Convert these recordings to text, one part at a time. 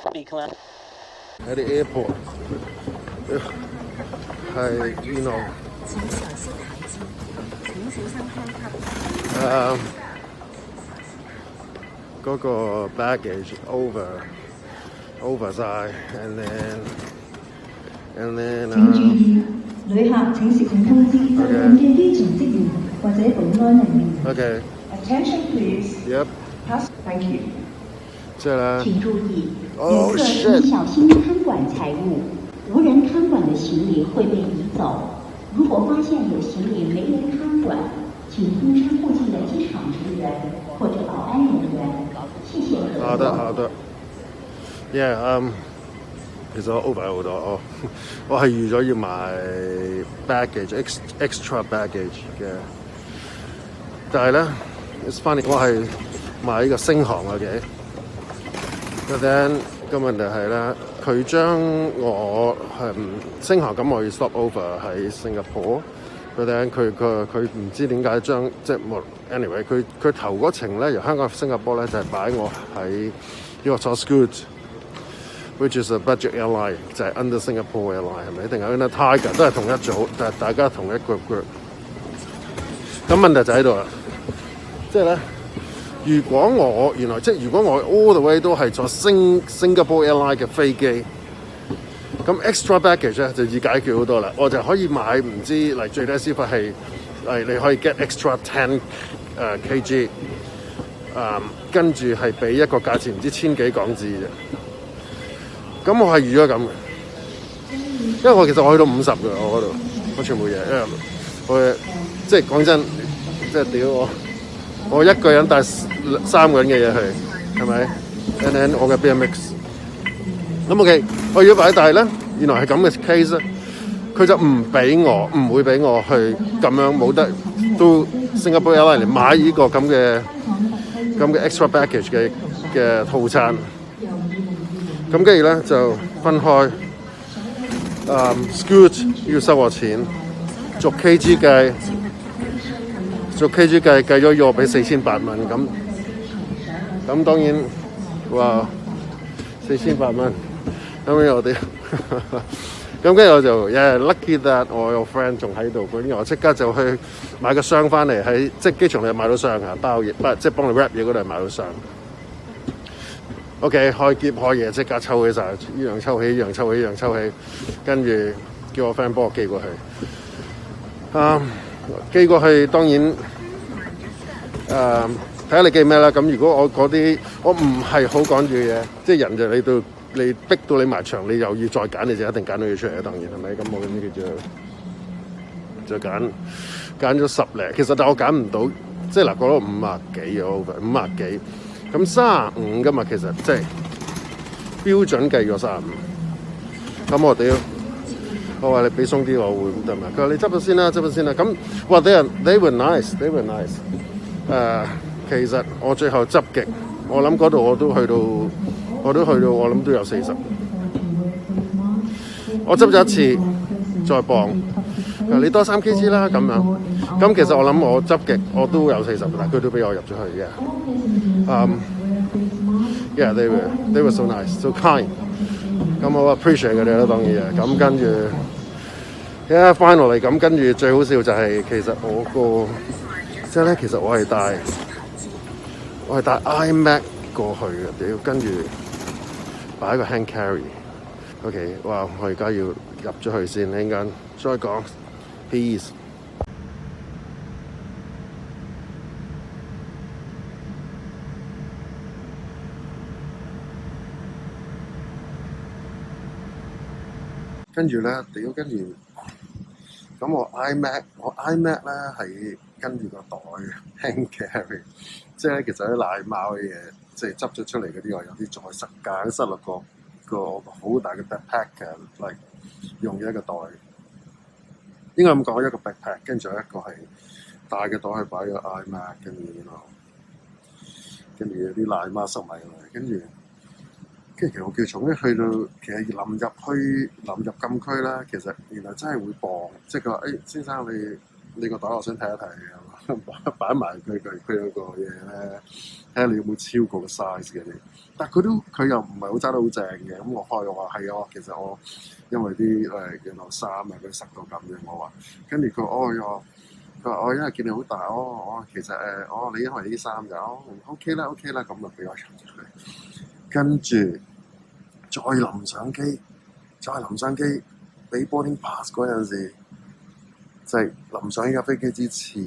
喺啲 airport 係 you know 嗰個 baggage over 晒 and then 請注意，旅客請事前通知就近嘅機場職員或者保安人員。Okay. Attention please. Yep. Thank you. 即係啦。請注意，游客应小心看管财物，无人看管的行李会被移走。如果发现有行李没人看管，请通知附近的机场职员或者保安人员。谢谢合作。好的，好的。Yeah. 其實我 over 好多，我係預咗要買 extra baggage 嘅，但係咧 it's funny 我係買呢個星航嘅，but then 個問題係咧，佢將我星航咁我要 stop over 喺新加坡，but then 佢唔知點解將即係冇 anyway 佢頭嗰程咧由香港去新加坡咧就係擺我喺呢個坐 Scoot。Which is a budget airline 就係 under Singapore airline 係咪？定係 under Tiger 都係同一組，但係大家同一 group。咁問題就喺度啦，即係咧，如果我原來即係如果我 all the way 都係坐Singapore airline 嘅飛機，咁 extra baggage 咧就易解決好多啦。我就可以買唔知嚟最低消費係你可以 get extra 10 kg，跟住係俾一個價錢唔知千幾港紙啫。咁我係預咗咁嘅，因為我其實我去到50嘅，我嗰度我全部嘢，因為我即係講真，即係屌我一個人帶3個人嘅嘢去，係咪 ？And then 我嘅 BMX， 咁 OK， 我要擺，但係咧原來係咁嘅 case 咧，佢就唔會俾我去咁樣冇得都新加坡 Airline 嚟買呢個咁嘅 extra package 嘅套餐。咁跟住咧就分開，Scoot 要收我錢，逐 kg 計咗要我俾4800蚊咁當然哇4800蚊，咁樣我哋咁跟住我就lucky that 我有 friend 仲喺度，咁我即刻就去買個箱翻嚟喺即係機場你買到箱啊，包嘢即係幫你 wrap 嘢嗰度買到箱。OK， 開篋開嘢即刻抽起晒，依樣抽起，依樣抽起，依樣抽起，跟住叫我 friend 幫我寄過去。寄過去當然睇下你寄咩啦。咁如果我嗰啲我唔係好趕住嘅嘢，即係人就你逼到你埋牆，你又要再揀，你就一定揀到嘢出嚟啦。當然係咪？咁我咁就揀咗10零，其實但我揀唔到，即係嗱嗰度50幾over 50幾。咁35㗎嘛，其實即係標準計咗35。咁我話你俾鬆啲我會得嘛？佢話你執咗先啦。咁哇they were nice。其實我最後執極，我諗嗰度我都去到，我諗都有40。我執咗一次，再磅，你多3 kg 啦咁樣。咁其實我諗我執極我都有40，但係佢都俾我入咗去嘅。Yeah, they were so nice, so kind。咁我 appreciate 佢哋啦，當然嘅。咁跟住 finally 咁跟住最好笑就係其實我即係咧，其實我係帶 iMac 過去嘅，屌跟住擺個 hand carry。OK， 哇！我而家要入咗去先，陣間再講 ，peace。跟住咧，咁我 iMac 咧係跟住個袋 hand carry， 即係其實啲奶貓嘅嘢，即係執咗出嚟嗰啲，我有啲再夾塞落個好大嘅 backpack 嘅，嚟用一個袋，應該咁講一個 backpack， 跟住一個係大嘅袋去擺個 iMac， 跟住有啲奶貓塞埋落嚟，跟住其實我叫重咧，去到其實臨入禁區啦，其實原來真係會磅，即係佢話：先生你你個袋我想睇一睇，擺埋佢有個嘢咧，睇下你有冇超過個 size 嘅你。但佢又唔係好揸得好正嘅，咁我開我話係啊，其實我因為啲原來衫啊佢塞到咁樣，我話，跟住佢佢話因為見你好大，其實你因為啲衫就OK 啦，咁就俾我入咗去，跟住再臨上機，俾 boarding pass 嗰陣時，就係臨上呢架飛機之前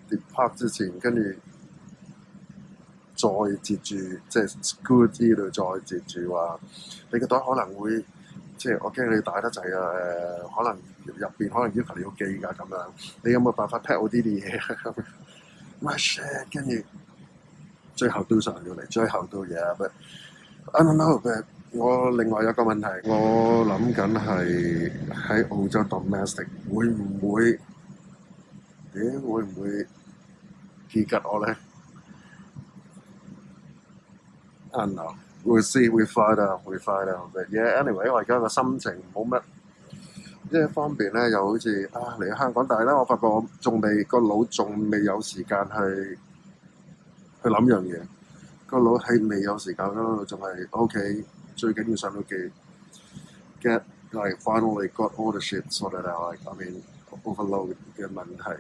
depart 之前，跟住再接住，即係 Scoot 呢度再接住話，你個袋可能會，即係我驚你大得滯啊！可能入邊可能要求你要記㗎咁樣，你有冇辦法 pack 好啲嘢？My shit！ 跟住最後都上咗嚟，最後都嘢，but I don't know，but 我另外有個問題，我諗緊係喺澳洲 domestic 會唔會結吉我咧？I don't know. We'll see. We find out. But yeah, anyway， 我而家個心情冇乜，即係一方面咧，又好似嚟香港，但係咧，我發覺我個腦仲未有時間去諗樣嘢，個腦係未有時間咯，仲係 OK。最緊要上到機 ，get like finally got all the shit sorted out. Like I mean overload 嘅問題。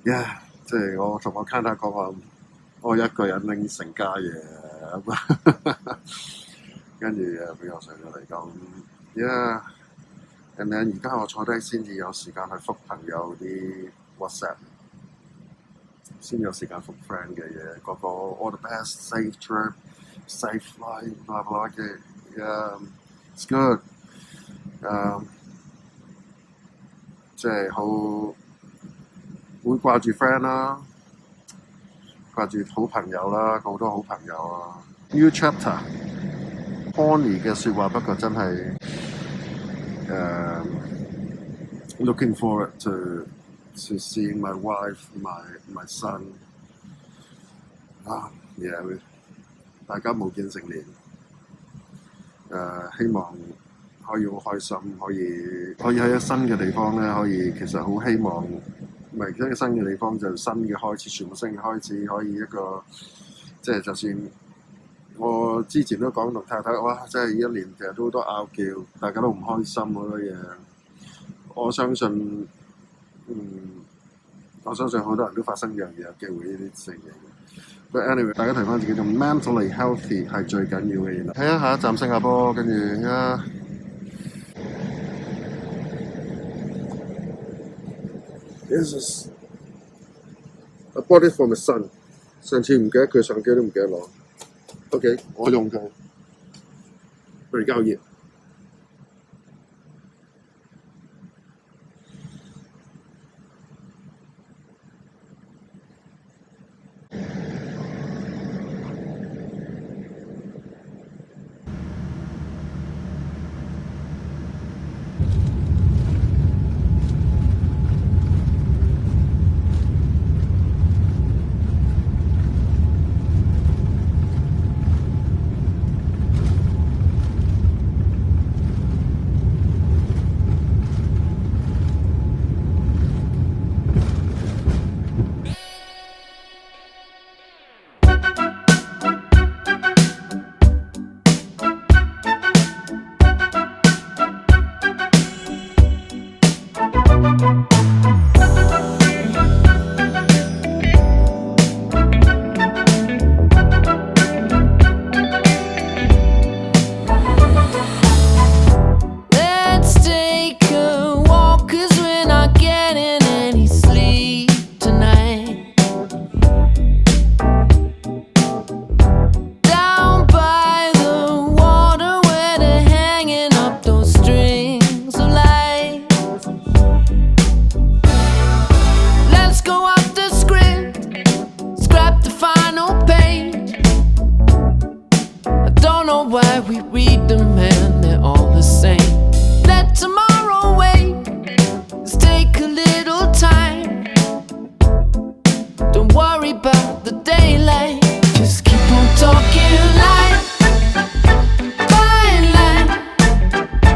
Yeah， 即係我同我 counter 講話。我一個人拎成家嘢，跟住俾我上咗嚟咁，yeah。and then 而家我坐低先至有時間去覆朋友啲 WhatsApp， 先有時間覆 friend 嘅嘢，個 all the best safe trip safe flight blah blah 嘅，yeah，it's good，即係好會掛住 friend 啦。掛住好朋友啦，好多好朋友啊 ！New chapter，Pony 嘅説話，不過真係looking forward to seeing my wife, my son。yeah， 大家冇見成年，希望可以好開心，可以喺一個新嘅地方咧，可以其實好希望。唔係一個新嘅地方，就新嘅開始，全部新嘅開始，可以一個即係就算我之前都講同太太，哇！真係一年其實都好多拗撬，大家都唔開心好多嘢。我相信好多人都發生樣嘢，有機會呢啲事情。But anyway， 大家提翻自己就 mentally healthy 係最緊要嘅嘢。睇下下一站新加坡，跟住This is I bought it for my son。上次唔記得佢相機都唔記得攞。OK， 我用佢。佢而家好熱。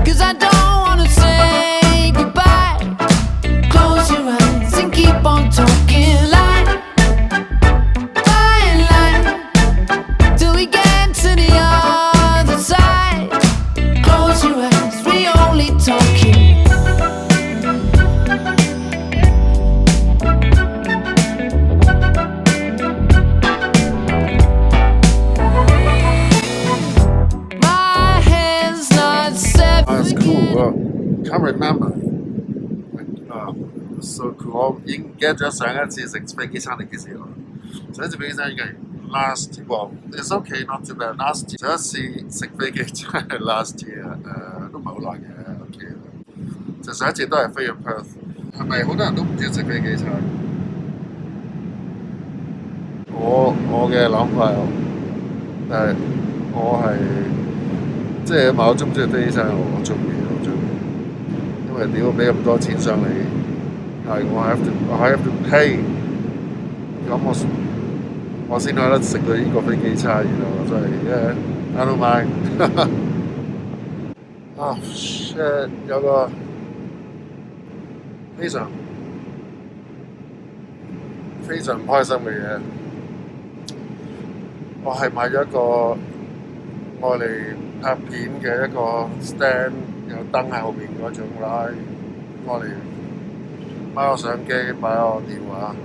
Cause I don't wanna say goodbye. can't remember. So cool！我已經唔記得咗上一次食飛機餐係幾時咯。上一次飛機餐應該係 last year。It's okay, not too bad. Last year 上一次食飛機餐係 last year，都唔係好耐嘅 ，OK。就上一次都係飛去 Perth， 係咪好多人都唔中意食飛機餐？我嘅諗法係我係即係問我中唔中意飛機餐，我中意，因為屌俾咁多錢上嚟。係我 have to pay， 咁我先有得食到呢個飛機餐，然後真係 I don't mind 啊 shit 有個非常唔開心嘅嘢，我係買咗一個我嚟拍片嘅一個 stand， 有燈喺後面嗰種啦，我嚟擺個相機，擺個電話。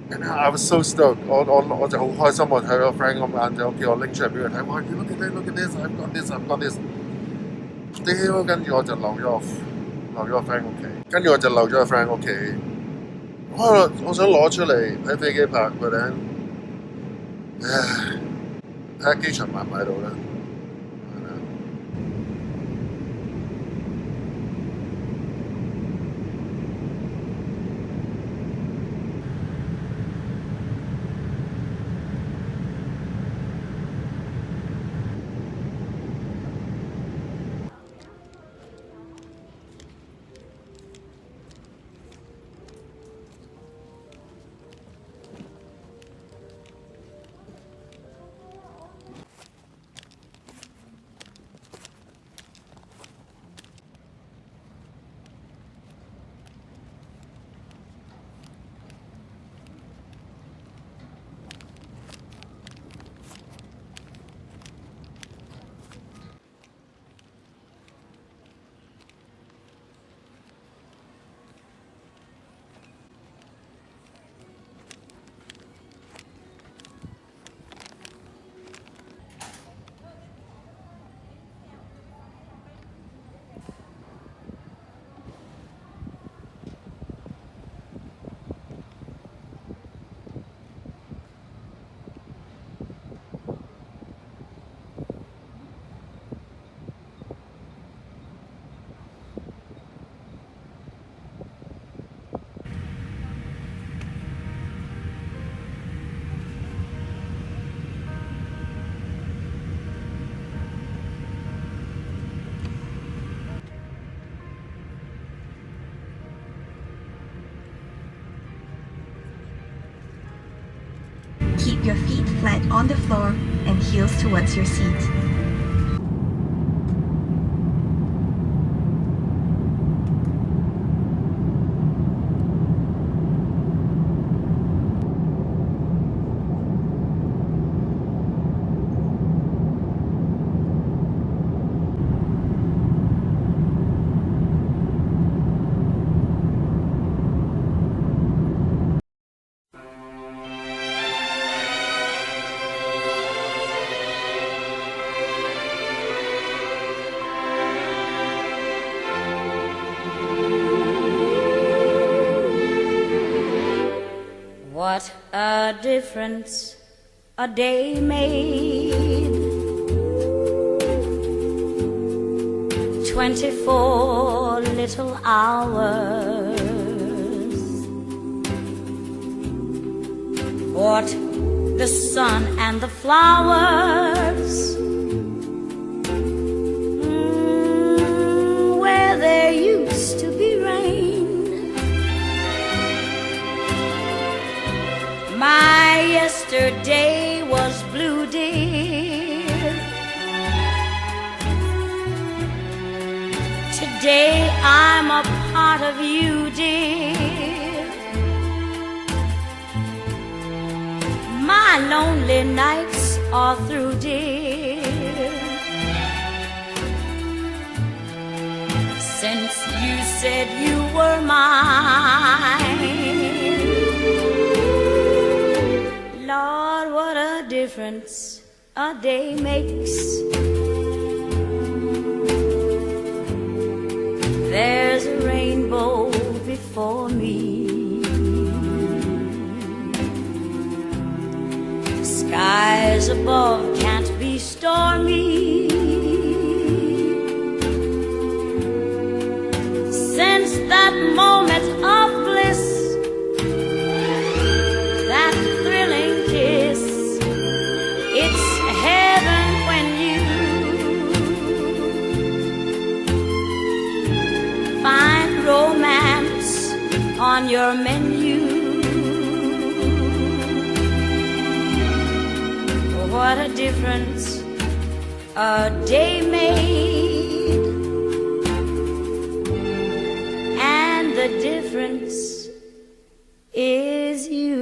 And I was so stoked， 我就好開心，我睇到 friend 咁晏就叫我拎出嚟俾佢睇，我話 look at this，I've got this。屌，跟住我就漏咗個 friend 屋企，跟住我就漏咗個 friend 屋企。我想攞出嚟喺飛機拍嗰陣，唉，睇下機場買唔買到啦。Keep your feet flat on the floor and heels towards your seat. What a difference a day made. 24 little hours. What the sun and the flowers. Where there used to be rain. My yesterday was blue, dear. Today I'm a part of you, dear. My lonely nights are through, dear. Since you said you were mine. Lord, what a difference a day makes. skies above can't be stormy. Since that moment of bliss, that thrilling kiss, it's heaven when you find romance on your menu. What a difference a day made, and the difference is you.